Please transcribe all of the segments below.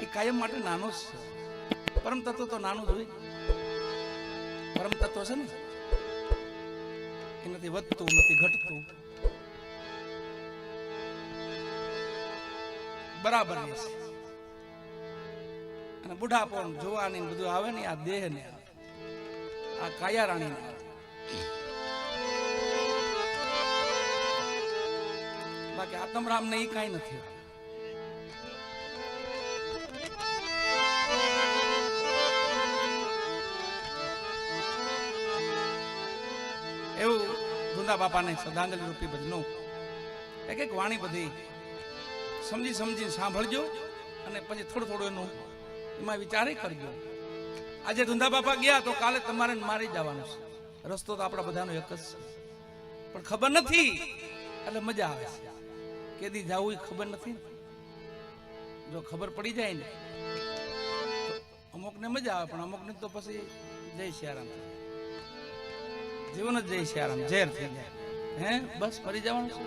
એ કાયમ માટે નાનો જ છે. પરમ તત્વ તો નાનું જ હોય. પરમ તત્વ છે ને એ નથી વધતું નથી ઘટતું, બરાબર છે. અને બુઢાપો જોવાની બધું આવે ને આ દેહ ને આ કાયા રાણી ને બાકી આત્મરામ ને એ કઈ નથી. એવું ધુંધા બાપાને શ્રદ્ધાંજલિ રૂપી ભજનો એક એક વાણી બધી સમજી સમજીને સાંભળજો અને પછી થોડું થોડું એનું એમાં વિચારે કરજો. આજે ધુંધા બાપા ગયા તો કાલે તમારે મારી જવાનું છે. રસ્તો તો આપણા બધાનો એક જ છે, પણ ખબર નથી એટલે મજા આવે છે. કેદી જવું એ ખબર નથી. જો ખબર પડી જાય ને તો અમુકને મજા આવે, પણ અમુકને તો પછી જય સિયારામ જીવન જ જય સિયારામ ઝેર થઈ જાય. હે બસ ફરી જવાનું છે.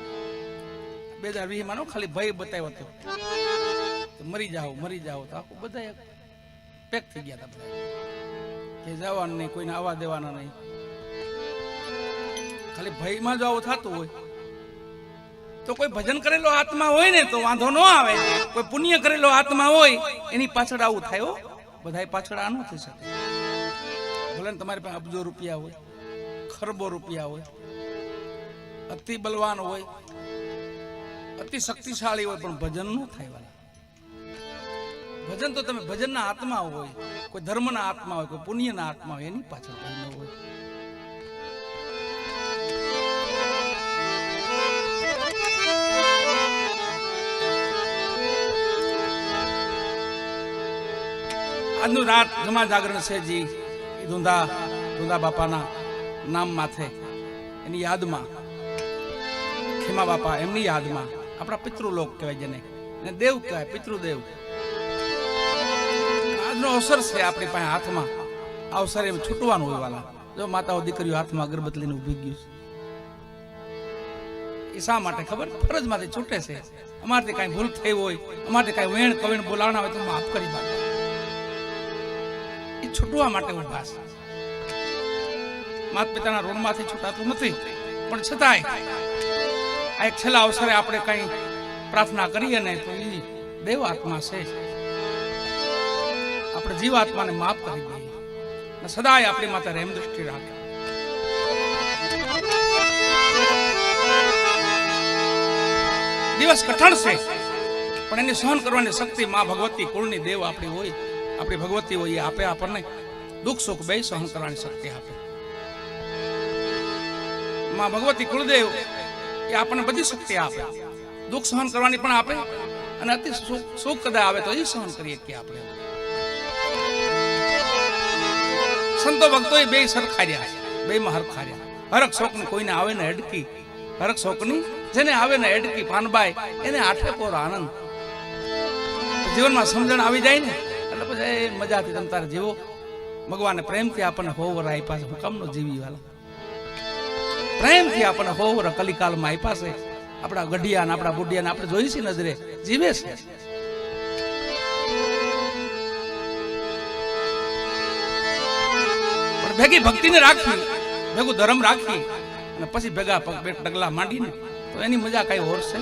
2020 માં ખાલી ભય બતાવ્યો હતો મરી જાઓ તો આખું બધા પેક થઈ ગયા હતા. કે જવાનું નહીં, કોઈને આવવા દેવાના નહીં. ખાલી ભયમાં જો આવું થતું હોય તો કોઈ ભજન કરેલો આત્મા હોય ને તો વાંધો ન આવે. કોઈ પુણ્ય કરેલો આત્મા હોય એની પાછળ આવું થાય. બધા પાછળ આ ન થઈ શકે. ભલે તમારી પાસે અબજો રૂપિયા હોય, ખરબો રૂપિયા હોય, અતિ બલવાન હોય, અતિ શક્તિશાળી હોય, પણ ભજન ન થાય વાલા. ભજન તો તમે ભજનના આત્મા હોય, કોઈ ધર્મના આત્મા હોય, કોઈ પુણ્યના આત્મા હોય, એની પાછળ ભજન હોય. આજનું રાત જમા જાગરણ છે જી એ ધુંધા બાપાના નામ માથે એની યાદમાં, ખીમા બાપા એમની યાદમાં, આપણા પિતૃલોક કહેવાય જેને, દેવ કહેવાય, પિતૃદેવ. આજનો અવસર છે આપણી પાસે હાથમાં. આ અવસર એમ છૂટવાનું હોય વાલા. જો માતાઓ દીકરીઓ હાથમાં અગરબત્તી લઈને ઉભી ગયું છે. એ શા માટે ખબર? ફરજ માંથી છૂટે છે. અમારથી કઈ ભૂલ થઈ હોય, અમારથી કઈ વેણ કવેણ બોલાવના હોય તો માફ કરી દો. એ છૂટવા માટે ઉભા છે. માતા પિતાના ઋણમાંથી છૂટાતું નથી, પણ છતાંય આ એક છેલ્લા અવસરે આપણે કઈ પ્રાર્થના કરીએ ને તો એ દેવ આત્મા છે. આપણે જીવાત્માને માફ કરી દઈએ અને સદાય આપણી માતા રેમ દ્રષ્ટિ રાખે. દિવસ કઠણ છે પણ એની સહન કરવાની શક્તિ માં ભગવતી કુળની દેવ આપણી હોય, આપણી ભગવતી હોય, એ આપે આપણને દુઃખ સુખ બે સહન કરવાની શક્તિ આપે. માં ભગવતી કુળદેવ એ આપણને બધી શક્તિ આપે, દુઃખ સહન કરવાની પણ આપે, અને અતિ સુખ કદાચ આવે તો એ સહન કરીએ કે આપણે. સંતો ભક્તો એ બે સરખા રહ્યા, બે માં હરખા રહ્યા. હરક શોક ની કોઈને આવે ને એડકી, હરક શોક ની જેને આવે ને એડકી પાનબાઈ એને આઠે પોર આનંદ. જીવનમાં સમજણ આવી જાય ને એટલે પછી મજાથી તમે તારે જીવો. ભગવાને પ્રેમથી આપણને હોવર આપ્યા છે. હુકમનો જીવી વાલા પ્રેમથી આપણને હોવર કલિકાલમાં આપ્યા છે. આપણા ગઢિયા ને આપણા બુઢિયા ને આપણે જોઈ છે નજરે જીવે છે. પણ ભેગી ભક્તિને રાખી, ભેગું ધર્મ રાખી અને પછી ભેગા પગ ડગલા માંડીને તો એની મજા કઈ ઓર છે.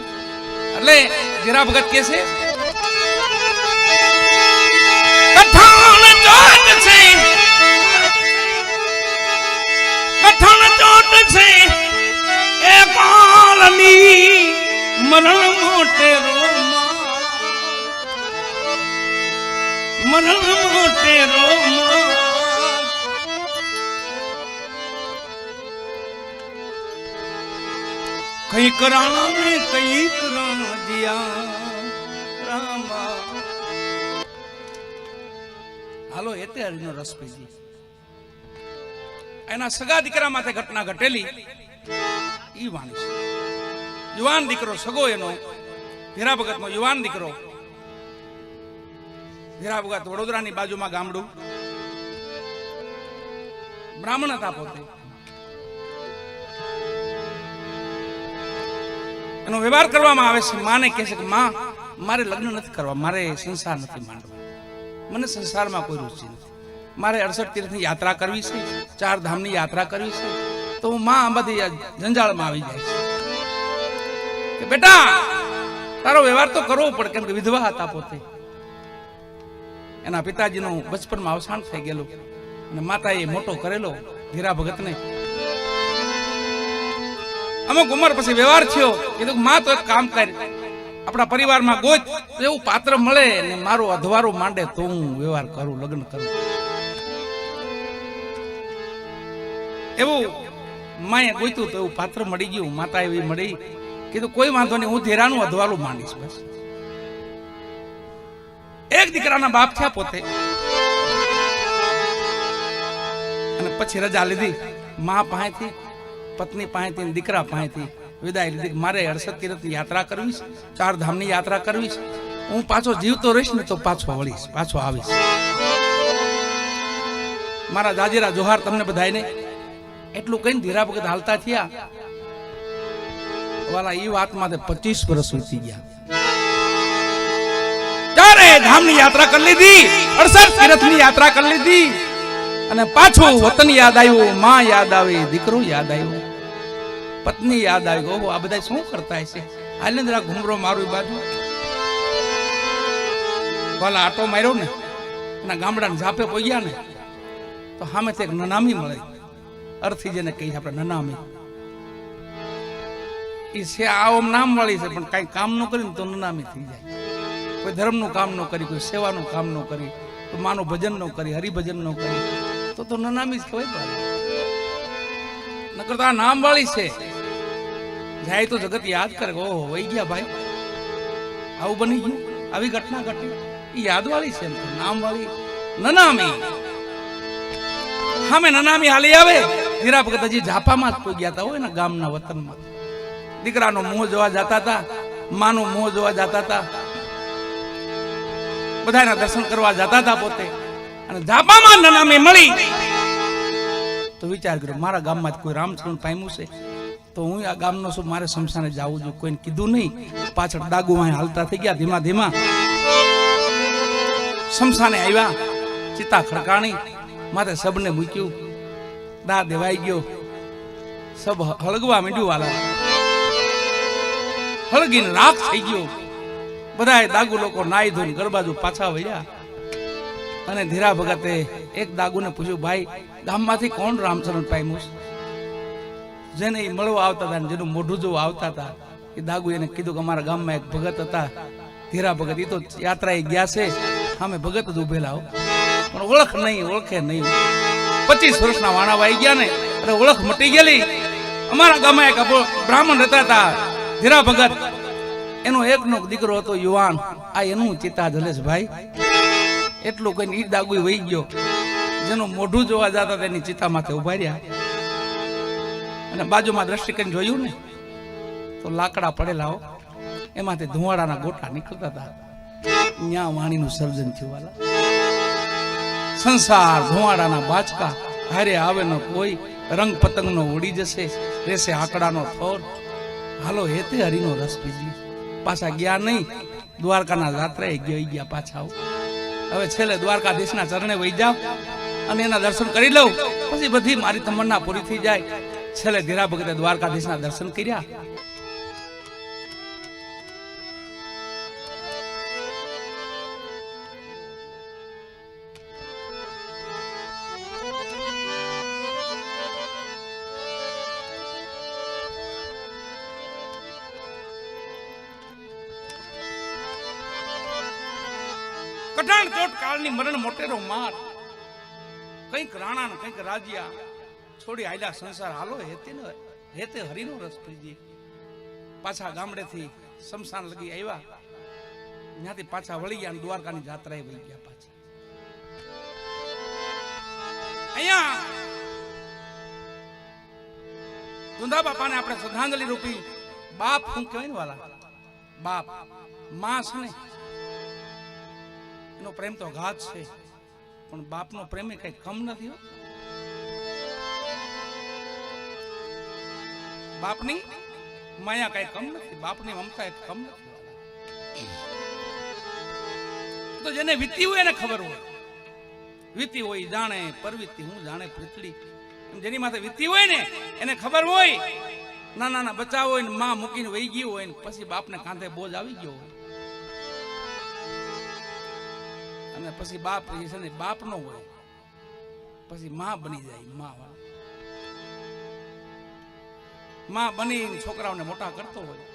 એટલે ઘેરા ભગત કે છે મરણ મોટેરો કઈ કરાણા ને કઈ કરાણા દિયા રામા. હાલો એતે હરિનો રસ પીજી. એના સગા દીકરા માથે ઘટના ઘટેલી ઈ વાણી છે. યુવાન દીકરો સગો એનો ધીરા ભગત નો યુવાન દીકરો. ધીરા ભગત વડોદરાની બાજુમાં ગામડું, બ્રાહ્મણ હતા પોતે. એનો વ્યવહાર કરવામાં આવે છે. માને કહે છે કે માં મારે લગ્ન નથી કરવા, મારે સંસાર નથી માંડવો, મને સંસારમાં કોઈ રુચિ નથી, મારે 68 તીર્થની યાત્રા કરવી છે, 4 ધામની યાત્રા કરવી છે, તો હું માં આ બધી જંજાળમાં આવી જાય છે કે બેટા તારો વ્યવહાર તો કરવો પડે, કેમ કે વિધવા હતા પોતે, એના પિતાજીનું બચપનમાં અવસાન થઈ ગયેલું અને માતાએ મોટો કરેલો ધીરા ભગતને. અમુક ઉંમર પછી વ્યવહાર થયો, કીધું માં તો એક કામ કરી, આપણા પરિવારમાં ગોત તો એવું પાત્ર મળે ને મારું અધવારું માંડે તો હું વ્યવહાર કરું, લગ્ન કરું. એવું માએ ગોત્યું તો એવું પાત્ર મળી ગયું, માતા એવી મળી, કીધું કોઈ વાંધો નહીં, હું ધીરાનું અધવારું માંડીશ બસ. એક દીકરાના બાપ થયા પોતે, અને પછી રજા લીધી મા પાસેથી, પત્ની પાસેથી, દીકરા પાસેથી વિદાય લીધી. મારે 68 તીર્થની યાત્રા કરવી છે, 4 ધામની યાત્રા કરવી છે, હું પાછો જીવતો રહીશ ને તો પાછો વળીશ, પાછો આવીશ. મારા જાજીરા જોહાર તમને બધાને. એટલું કહીને ધીરા ભગત હાલતા થયા. વાલા એ વાતમાં 25 વર્ષ વીતી ગયા. 4 ધામની યાત્રા કરી લીધી, 68 તીર્થની યાત્રા કરી લીધી, અને પાછું વતન યાદ આવ્યું, માં યાદ આવી, દીકરો યાદ આવ્યો, પત્ની યાદ આવી. ઓહો, આ બધા શું કરતા હશે, હાલે જરા ઘુમરો મારું બાજુ. વાલા આટો માર્યો ને, એના ગામડાને ઝાપે પહોંચ્યા ને, તો સામેથી એક નનામી મળે, અર્થી જેને કહી આપણે નનામી. એ છે આમ નામ વાળી છે, પણ કઈ કામ ન કરી તો નનામી થઈ જાય. કોઈ ધર્મનું કામ ન કરી, કોઈ સેવાનું કામ ન કરી, કોઈ માનું ભજન ન કરી, હરિભજન ન કરી, તો નનામી જ કહેવાય. નકર તો આ નામ વાળી છે, જાય તો જગત યાદ કરે, ઓહો વહી ગયા ભાઈ, આવું બની ગયું, આવી ઘટના ઘટી. એ યાદ વાળી છે, નામ વાળી નનામી. હા મેં નનામી હાલી આવે. ધીરા ભગત હજી ઝાપામાં જ કોઈ ગયા હતા, હોય ને ગામના વતનમાં. દીકરાનો મોહ જોવા જતા હતા, માનું મોહ જોવા જતા હતા, બધાના દર્શન કરવા જતા હતા પોતે. અને ઝાપામાં નનામી મળી તો વિચાર કર્યો, મારા ગામમાં કોઈ રામચરણ પામ્યું છે તો હું આ ગામનો છું, મારે શમશાને જવું જોઈએ. કોઈને કીધું નહીં, પાછળ ડાગુ હાલતા થઈ ગયા ધીમા ધીમા. શમશાને આવ્યા, ચિતા ખડકાણી, માથે સબને મૂક્યું, દા દેવાઈ ગયો, સબ હળગવા માંડ્યું. વાલા હળગીને રાખ થઈ ગયો. બધા દાગુ લોકો નાઈ ધોઈને ઘર બાજુ પાછા વળ્યા. અને ધીરા ભગતે એક દાગુને પૂછ્યું, ભાઈ ગામમાંથી કોણ રામચરણ પામ્યું? જેને એ મળવા આવતા હતા, જેનું મોઢું જોવા આવતા હતા, એ દાગુ એને કીધું કે અમારા ગામમાં એક ભગત હતા ધીરા ભગત, એ તો યાત્રાએ ગયા છે, સામે ભગત જ ઉભેલા હો, પણ ઓળખ નહીં, ઓળખે નહીં. 25 વર્ષના વાણા વાઈ ગયા ને, અરે ઓળખ મટી ગયેલી. અમારા ગામમાં એક બ્રાહ્મણ રહેતા હતા ધીરા ભગત, એનો એકનો દીકરો હતો યુવાન, આ એનું ચિતા જલેશ ભાઈ. એટલું કઈ ઈ દાગુ વહી ગયો, જેનું મોઢું જોવા જતા તેની ચિતા માથે ઉભા રહ્યા. અને બાજુમાં દ્રષ્ટિ કરીને જોયું ને તો લાકડા પડેલા હો, એમાંથી ધુવાડાના ગોટા નીકળતા હતા. ન્યા વાણીનું સર્જન થયું. વાલા સંસાર ધુવાડાના બાચકા, હારે આવે ન કોઈ, રંગ પતંગનો ઉડી જશે, રેસે આકડાનો થોર, હાલો હેતે હરિનો રસ પીજી. પાછા ગયા નહીં, દ્વારકાના જાત્રાએ ગયા પાછા. હવે છેલ્લે દ્વારકાધીશના ચરણે વહી જાવ અને એના દર્શન કરી લઉં, પછી બધી મારી તમન્ના પૂરી થઈ જાય. છેલ્લે ધીરા ભગતે દ્વારકાધીશના દર્શન કર્યા. કઠણ ચોટ કાળની મરણ મોટેરો માર, કઈક રાણા ને કઈક રાજ્યા છોડી આયલા સંસાર, હાલો હેતે હરિનો રસ પીજી. પાછા ગામડેથી શમશાન લગી આવ્યા, ત્યાંથી પાછા વળી ગયા, દ્વારકાની જાત્રાએ વળી ગયા પાછા. અહીંયા દુંધા બાપાને આપણે શ્રદ્ધાંજલિ રૂપી બાપ શું કહેવાય ને વાલા, બાપ માં છે ને એનો પ્રેમ તો ઘાત છે, પણ બાપનો પ્રેમ કઈ કમ નથી. બાપની માયા કઈ કમ નથી, બાપની મમતા કમ નથી. તો જેને વીતી હોય એને ખબર હોય. વીતી હોય જાણે પરવીતી હું જાણે પૃથ્વી. જેની માથે વીતી હોય ને એને ખબર હોય. નાના બચ્ચા હોય ને માં મૂકીને વહી ગયું હોય ને પછી બાપને કાંધે બોજ આવી ગયો હોય અને પછી બાપ છે ને બાપ નો હોય પછી માં બની જાય. માં બની છોકરાઓને મોટા કરતો હોય.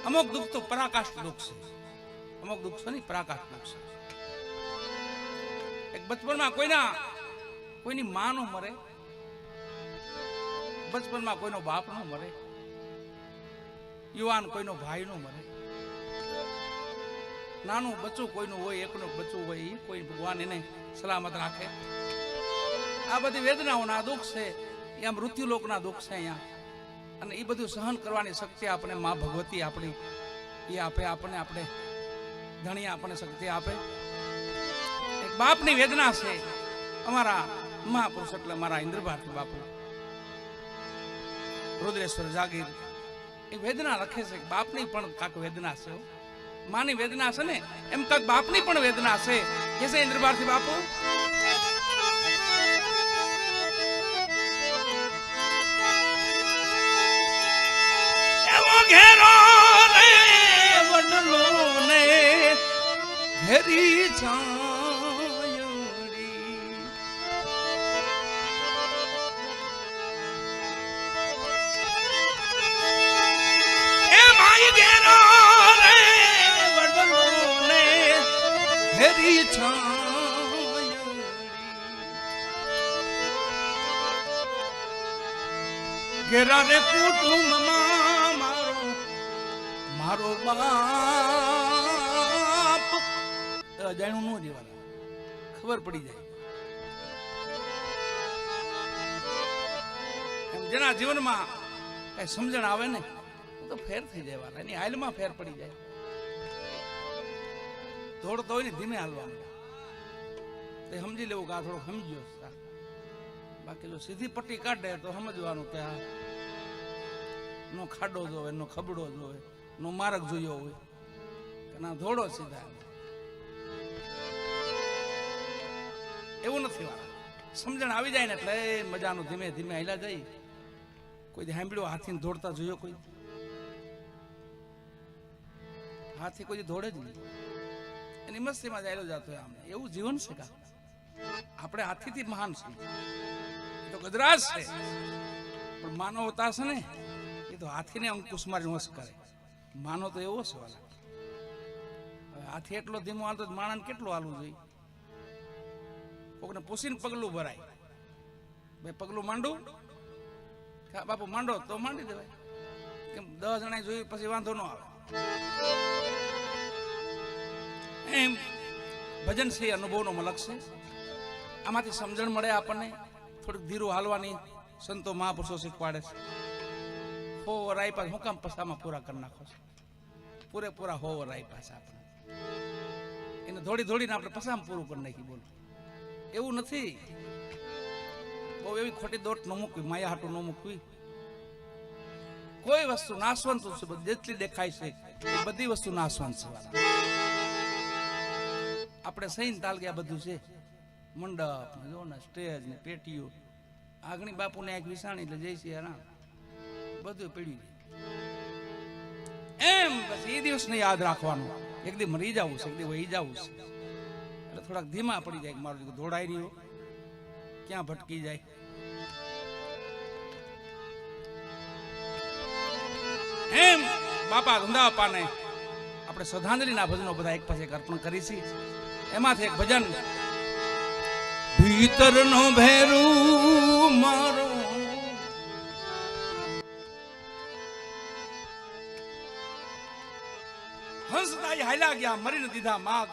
અમુક દુઃખ તો પરાકાષ્ઠ દુઃખ છે. અમુક દુઃખ છે ને પરાકાષ્ઠ દુઃખ છે. એક બચપનમાં કોઈની માં નો મરે, બચપનમાં કોઈનો બાપ નો મરે, યુવાન કોઈનો ભાઈ નો મરે, નાનું બચ્ચું કોઈનું હોય, એકનું બચ્ચું હોય, એ કોઈ ભગવાન એને સલામત રાખે. આ બધી વેદનાઓના દુઃખ છે એ આ મૃત્યુ લોકના દુઃખ છે અહીંયા. અને એ બધું સહન કરવાની શક્તિ આપણે માં ભગવતી આપણી એ આપે. આપણે ધણી આપણને શક્તિ આપે. એક બાપની વેદના છે. અમારા મહાપુરુષ એટલે મારા ઇન્દ્રભારતી બાપુ રુદ્રેશ્વર જાગીર એ વેદના લખે છે. બાપની પણ કાંક વેદના છે. માની વેદના છે ને એમ કાંક બાપની પણ વેદના છે. કે છે ઇન્દ્રભારતી બાપુ, ઘેરો રે વડલો ને ઘેરી છાયડી, એ માઈ ઘેરો રે વડલો ને ઘેરી છાયડી, ઘેરા રે કુટુંબમાં મારો બાપ જાણ્યું ન દેવાના, ખબર પડી જાય. એમ જેના જીવનમાં કઈ સમજણ આવે ને તો ફેર થઈ જાય વાલા, એની હાલમાં ફેર પડી જાય. દોડતો હોય ને ધીમે હાલવાનું તે સમજી લેવું કે આ થોડું સમજ્યો. બાકી જો સીધી પટ્ટી કાઢે તો સમજવાનું કે આ નો ખાડો જોવે, નો ખબડો જોવે, નો માર્ગ જોયો હોય કે ના ધોડો સીધા. એવું નથી વાળા. સમજણ આવી જાય ને એટલે મજાનું ધીમે ધીમે હાલ્યા જાય. કોઈ સાંભળ્યો હાથીને દોડતા જોયો? કોઈ હાથી કોઈ દોડે જ નહીં, એની મસ્તીમાં જ હાલ્યો જતો. આમ એવું જીવન છે કા? આપણે હાથીથી મહાન છે એ તો ગજરાજ છે, પણ માનવતા છે ને એ તો હાથીને અંકુશ મારી વશ કરે. માનો તો એવો છે વાલા. હાથી એટલો ધીમો હાલતો માણસ કેટલું હાલવું જોઈએ? કોકને પૂછીને પગલું ભરાય, ભાઈ પગલું માંડું બાપુ માંડો તો માંડી દેવાય. કેમ 10 જણા જોયું પછી વાંધો ન આવે. એમ ભજન છે અનુભવનો મલક છે. આમાંથી સમજણ મળે આપણને. થોડીક ધીરું હાલવાની સંતો મહાપુરુષો શીખવાડે છે. હોવર આપ્યા હું કામ પસામાં પૂરા કરી નાખો છો? પૂરેપૂરા હોવર આપ્યા છે આપણે. એને દોડીને આપણે પસામાં પૂરું કરી નાખી. બોલો એવું નથી. બહુ એવી ખોટી દોટ ન મૂકવી, માયા હાટું ન મૂકવી. કોઈ વસ્તુ નાશવંત છે, જેટલી દેખાય છે એ બધી વસ્તુ નાશવંત છે. આપણે સહીન તાલ કે આ બધું છે. મંડપ જો ને સ્ટેજ ને પેટીઓ આગણી બાપુને એક વિસાણી એટલે જય શ્રી રામ બધું પડ્યું. એમ પછી એ દિવસને યાદ રાખવાનું. એક દી મરી જવું છે, એક દી વહી જવું છે, એટલે થોડાક ધીમા પડી જાય. મારું દીકરું દોડાઈ રહ્યો, ક્યાં ભટકી જાય. એમ બાપા ધંધા બાપાને આપણે શ્રદ્ધાંજલિના ભજનો બધા એક પછી એક અર્પણ કરી છે. એમાંથી એક ભજન ભીતરનો ભેરું મારો હંસદાઈ હાલ્યા ગયા મરીને દીધા માગ.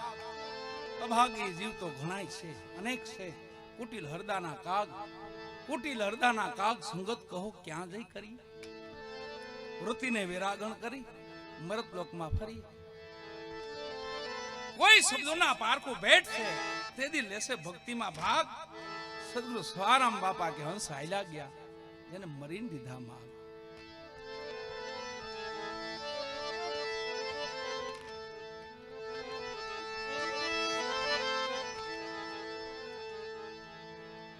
અભાગી જીવ તો ઘણાય છે, અનેક છે. કુટિલ હરદાના કાગ સંગત કહો ક્યાં જઈ કરી. વૃત્તિને વિરાગણ કરી મરત લોકમાં ફરી. કોઈ શબ્દોના પારખું ભેટ છે, તે દી લેશે ભક્તિમાં ભાગ. સદગુરુ સવારામ બાપા કે હંસ હાલ્યા ગયા જેને મરીને દીધા માં.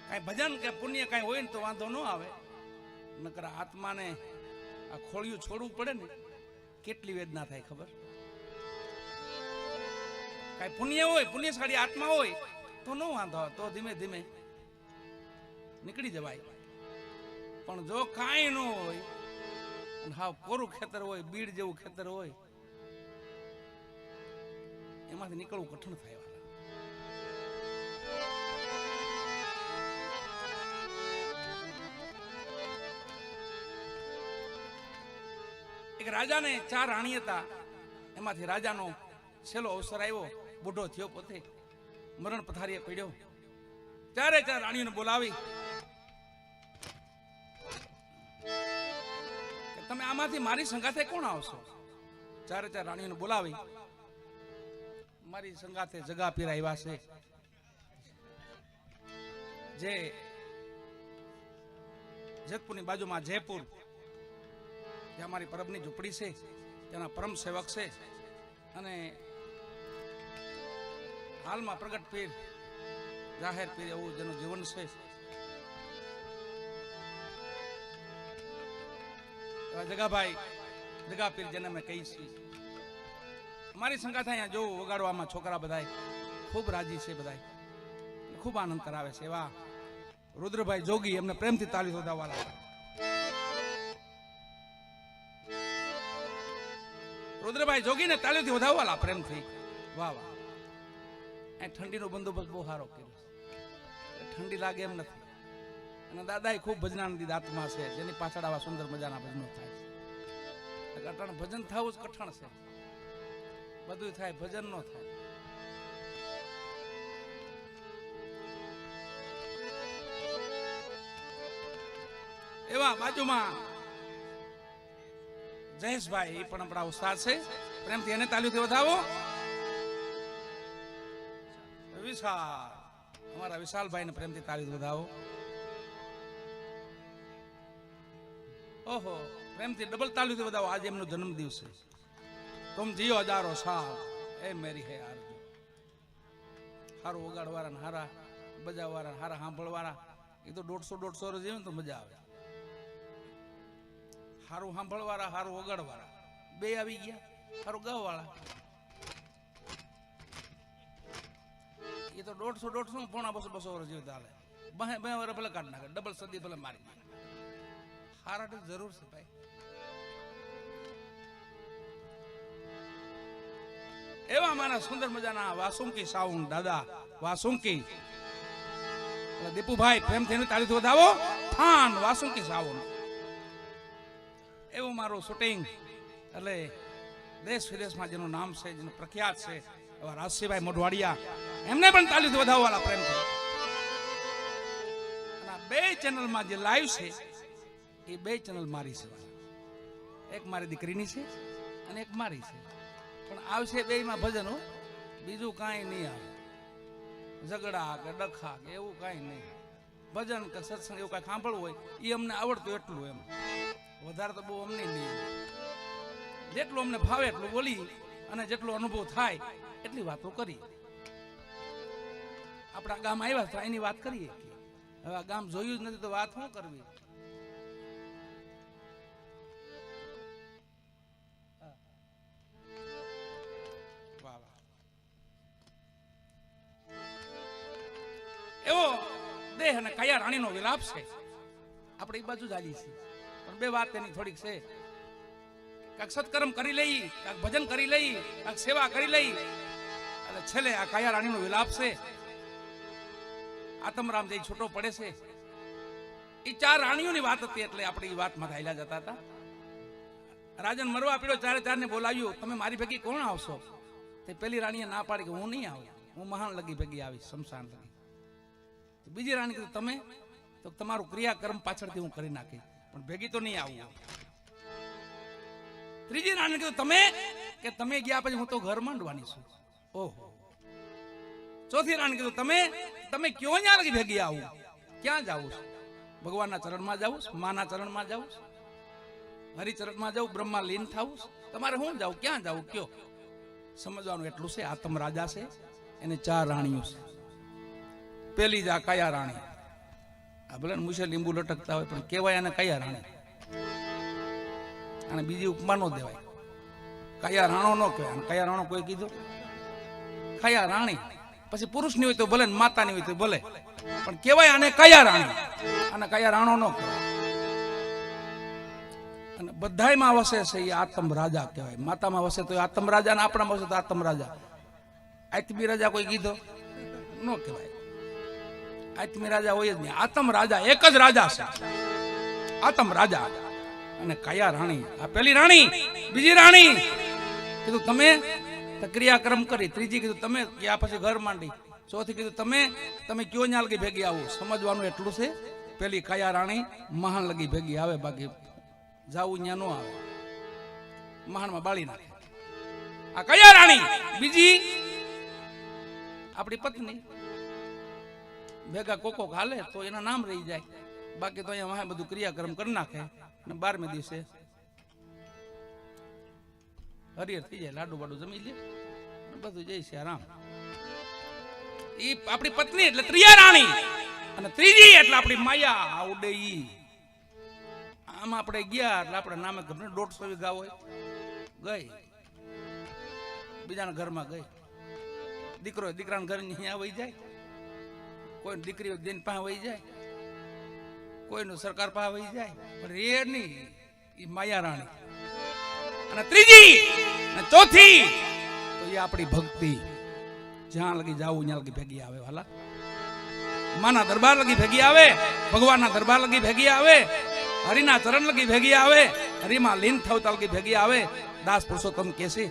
કઈ ભજન કે પુણ્ય કઈ હોય ને તો વાંધો ન આવે, નકર આત્માને આ ખોળિયું છોડવું પડે ને કેટલી વેદના થાય ખબર. કઈ પુણ્ય હોય, પુણ્યશાળી આત્મા હોય તો ન વાંધો આવે, તો ધીમે ધીમે નીકળી જવાય. પણ જો કાંઈ ન હોય અને હાવ કોરું ખેતર હોય, બીડ જેવું ખેતર હોય, એમાંથી નીકળવું કઠણ થાય. એક રાજાને 4 રાણી હતા, એમાંથી રાજાનો છેલ્લો અવસર આવ્યો, બુઢો થયો, પોતે મરણ પથારીએ પડ્યો. 4 રાણીઓને બોલાવી કે તમે આમાંથી મારી સંગાથે કોણ આવશો? 4 રાણીઓને બોલાવી, મારી સંગાથે જગા પીરા આવ્યા છે, જે જેતપુરની બાજુમાં જયપુર, જ્યાં મારી પરબની ઝૂંપડી છે, તેના પરમ સેવક છે, અને હાલમાં પ્રગટ પીર, જાહેર પીર એવું જેનું જીવન છે. એવા જગાભાઈ, જગા પીર જેને અમે કહી છીએ, અમારી સંગાથે અહીંયા જોવું વગાડવામાં છોકરા બધાય ખૂબ રાજી છે, બધાય ખૂબ આનંદ કરાવે છે. એવા રુદ્રભાઈ જોગી, એમને પ્રેમથી તાળી વધાવવાલા. રુદ્રભાઈ જોગીને તાળીઓથી વધાવવાલા પ્રેમથી. વાહ વાહ. એ ઠંડીનો બંદોબસ્ત બહુ સારો કર્યો, ઠંડી લાગે એમ નથી. અને દાદાએ ખૂબ ભજનાનંદી આત્મા છે, જેની પાછળ આવા સુંદર મજાના ભજનો થાય છે. અટાણે ભજન થવું જ કઠણ છે, બધું થાય, ભજન ન થાય. એવા બાજુમાં જયેશભાઈ, એ પણ આપણા ઉસ્તાદ છે, પ્રેમથી એને તાલીઓથી વધાવો. વિશાલ, અમારા વિશાલભાઈ ને પ્રેમથી તાલીઓથી વધાવો. ઓહો, પ્રેમથી ડબલ તાલીઓથી વધાવો. આજે એમનો જન્મદિવસ છે. તુમ જીઓ હજારો સાલ, એ મેરી હે આરજુ. હારું વગાડવાળા, હારા બજાવવાળા, હારા સાંભળવાળા, એ તો 150 જીવે ને તો મજા આવે. હારું સાંભળવાળા, હારું વગાડવાળા બે આવી ગયા, હારું ગાવાળા એ તો 150 પોણા 200 વર્ષ જેવું ચાલે. 2 વર્ષ ભલે કાઢ નાખે, ડબલ સદી ભલે મારી નાખે. હારા તો જરૂર છે ભાઈ. એવા મારા સુંદર મજાના વાસુંકી સાઉન્ડ દાદા, વાસુંકી દીપુભાઈ, પ્રેમથી તાળીથી વધાવો. થાન વાસુંકી સાઉન્ડ. એવું મારું શૂટિંગ, એટલે દેશ વિદેશમાં જેનું નામ છે, જેનું પ્રખ્યાત છે, એવા રાજસિંહભાઈ મોઢવાડિયા, એમને પણ તાલીથી વધાવવાલા પ્રેમથી. અને 2 ચેનલમાં જે લાઈવ છે, એ 2 ચેનલ મારી છે. એક મારી દીકરીની છે અને એક મારી છે. પણ આવશે 2માં ભજનો, બીજું કાંઈ નહીં આવે. ઝઘડા કે ડખા કે એવું કાંઈ નહીં. ભજન કે સત્સંગ એવું કાંઈ સાંભળવું હોય એ અમને આવડતું એટલું, એમ વધારે તો બહુ અમને નહીં. જેટલું અમને ફાવે એટલું બોલી, અને જેટલો અનુભવ થાય એટલી વાતો કરી. આપણા ગામ આવ્યા તો એની વાત કરીએ. હવે આ ગામ જોયું જ નથી તો વાત શું કરવી. એવો દેહ અને કયા રાણીનો વિલાપ છે. આપણે એ બાજુ જ આલી છે, પણ 2 વાત એની થોડીક છે. કાંક સત્કર્મ કરી લઈ, કાંક ભજન કરી લઈ, કાંક સેવા કરી લઈ, અને છેલ્લે આ કયા રાણીનો વિલાપ છે. આત્મરામ જે છૂટો પડે છે, એ 4 રાણીઓની વાત હતી, એટલે આપણે એ વાતમાં ધાયલા જતા હતા. રાજન મરવા પીડ્યો, 4 ને બોલાવ્યું, તમે મારી ભેગી કોણ આવશો? તે પેલી રાણીએ ના પાડી કે હું નહીં આવું, હું મહાન લગી ભેગી આવીશ, શમશાન લગી. બીજી રાણી કીધું તમે તો તમારું ક્રિયાકર્મ પાછળથી હું કરી નાખી, પણ ભેગી તો નહીં આવું. ત્રીજી રાણી કીધું તમે, કે તમે ગયા પછી હું તો ઘર માંડવાની છું. ઓહો. ચોથી રાણી કીધું તમે કયો ન્યા લગી ભેગી આવું? ક્યાં જવું છે? ભગવાનના ચરણમાં જવું છે? માના ચરણમાં જવું છે? હરિચરણમાં જવું? બ્રહ્મા લીન થવું છે? તમારે શું જવું? ક્યાં જવું? કયો? સમજવાનું એટલું છે, આતમ રાજા છે, એને 4 રાણીઓ છે. પેલી જ આ કયા રાણી. આ ભલે મુશે લીંબુ લટકતા હોય પણ કહેવાય આને કયા રાણી. અને બીજી ઉપમા નો દેવાય. કયા રાણો નો કહેવાય. કયા રાણો કોઈ કીધું? કયા રાણી. પછી પુરુષની હોય તો ભલે, માતાની હોય તો ભલે, પણ કહેવાય આને કયા રાણી. અને કયા રાણો નો કહેવાય. અને બધાયમાં વસે છે એ આતમ રાજા કહેવાય. માતામાં વસે તો આતમ રાજા, ને આપણામાં વસે તો આતમ રાજા. આત્મી રાજા કોઈ કીધો? નો કહેવાય. આત્મી રાજા હોય જ નહીં. આતમ રાજા એક જ રાજા છે, આતમ રાજા. અને કયા રાણી. આ પેલી રાણી. બીજી રાણી કીધું તમે ક્રિયાક્રમ કરી. ત્રીજી કીધું તમે, આ પછી ઘર માંડી. ચોથી કીધું તમે કયો ન્યા લગી ભેગી આવું. સમજવાનું એટલું છે, પેલી કયા રાણી મહાન લગી ભેગી આવે, બાકી જાવું ન્યા નો આવે. મહાનમાં બાળી નાખે. આ કયા રાણી. બીજી આપણી પત્ની. ભેગા કોકો હાલે તો એના નામ રહી જાય, બાકી તો અહીંયા બધું ક્રિયાક્રમ કરી નાખે. અને 12મે દિવસે હરિહર થઈ જાય, લાડુ બાડુ જમી લે, બધું જય શ્રી રામ. એ આપણી પત્ની એટલે ત્રીજા રાણી. અને ત્રીજી એટલે આપણી માયા ઉડે ઈ. આમાં આપણે ગયા એટલે આપણે નામે 150 વીઘા હોય, ગઈ બીજાના ઘરમાં ગઈ. દીકરો દીકરાના ઘર અહીંયા વહી જાય, કોઈ દીકરીઓ દિન પાસે વહી જાય, કોઈનું સરકાર પાસે વહી જાય, પણ એ નહીં, એ માયા રાણી. અને ત્રીજી અને ચોથી તો એ આપણી ભક્તિ. જ્યાં લગી જાવું ત્યાં લગી ભેગી આવે. વાલા માના દરબાર લગી ભેગી આવે, ભગવાનના દરબાર લગી ભેગી આવે, હરિના ચરણ લગી ભેગી આવે, હરિમાં લીન થવતા લગી ભેગી આવે. દાસ પુરુષોત્તમ કહે છે